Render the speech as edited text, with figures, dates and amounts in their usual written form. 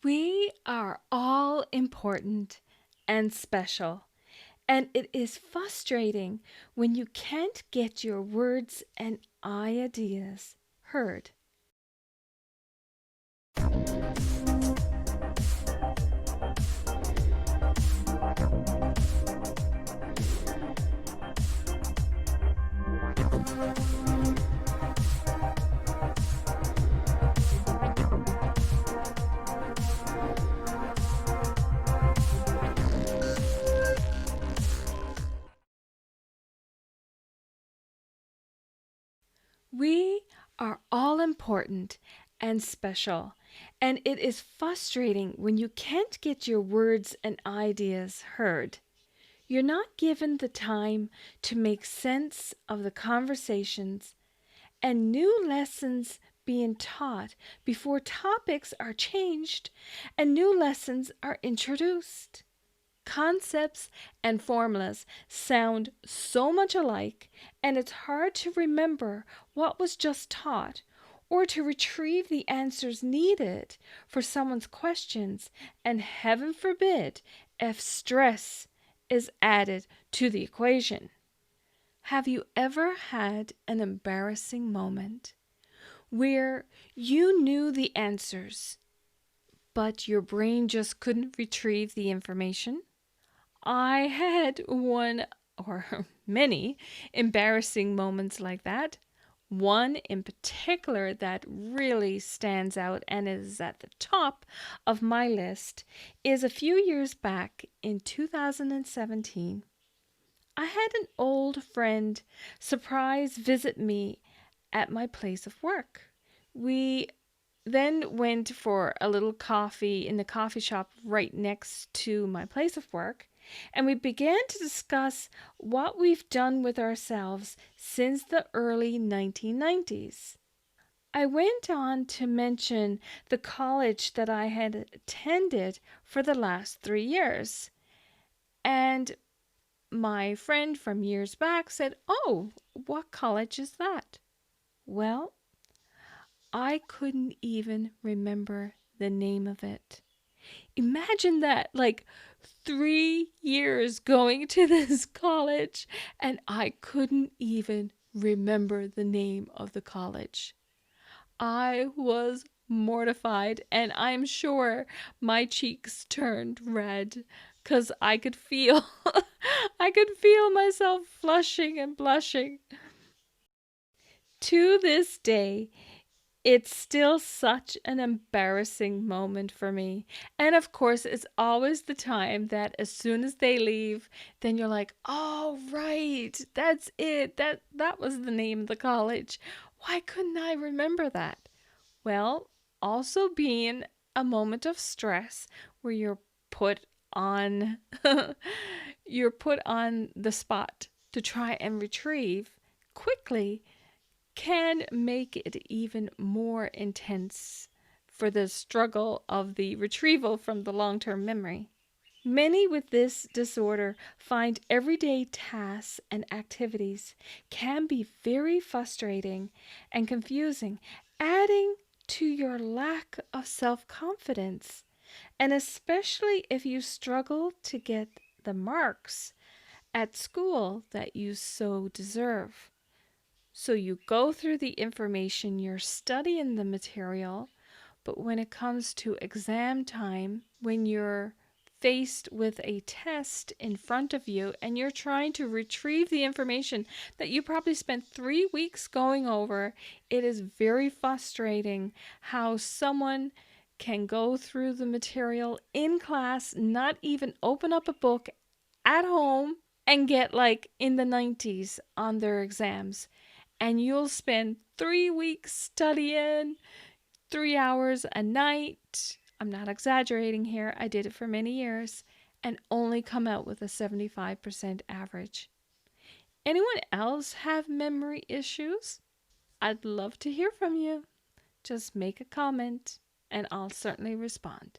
We are all important and special, and it is frustrating when you can't get your words and ideas heard. We are all important and special, and it is frustrating when you can't get your words and ideas heard. You're not given the time to make sense of the conversations and new lessons being taught before topics are changed and new lessons are introduced. Concepts and formulas sound so much alike, and it's hard to remember what was just taught or to retrieve the answers needed for someone's questions, and heaven forbid if stress is added to the equation. Have you ever had an embarrassing moment where you knew the answers, but your brain just couldn't retrieve the information? I had one or many embarrassing moments like that. One in particular that really stands out and is at the top of my list is a few years back in 2017. I had an old friend surprise visit me at my place of work. We then went for a little coffee in the coffee shop right next to my place of work, and we began to discuss what we've done with ourselves since the early 1990s. I went on to mention the college that I had attended for the last 3 years, and my friend from years back said, "Oh, what college is that?" Well, I couldn't even remember the name of it. Imagine that, like 3 years going to this college, and I couldn't even remember the name of the college. I was mortified, and I'm sure my cheeks turned red because I could feel I could feel myself flushing and blushing. To this day, it's still such an embarrassing moment for me. And of course, it's always the time that as soon as they leave, then you're like, "Oh, right. That's it. That was the name of the college. Why couldn't I remember that?" Well, also being a moment of stress where put on you're put on the spot to try and retrieve quickly can make it even more intense for the struggle of the retrieval from the long-term memory. Many with this disorder find everyday tasks and activities can be very frustrating and confusing, adding to your lack of self confidence, and especially if you struggle to get the marks at school that you so deserve. So you go through the information, you're studying the material, but when it comes to exam time, when you're faced with a test in front of you and you're trying to retrieve the information that you probably spent 3 weeks going over, it is very frustrating how someone can go through the material in class, not even open up a book at home, and get like in the 90s on their exams. And you'll spend 3 weeks studying 3 hours a night. I'm not exaggerating here. I did it for many years and only come out with a 75% average. Anyone else have memory issues? I'd love to hear from you. Just make a comment and I'll certainly respond.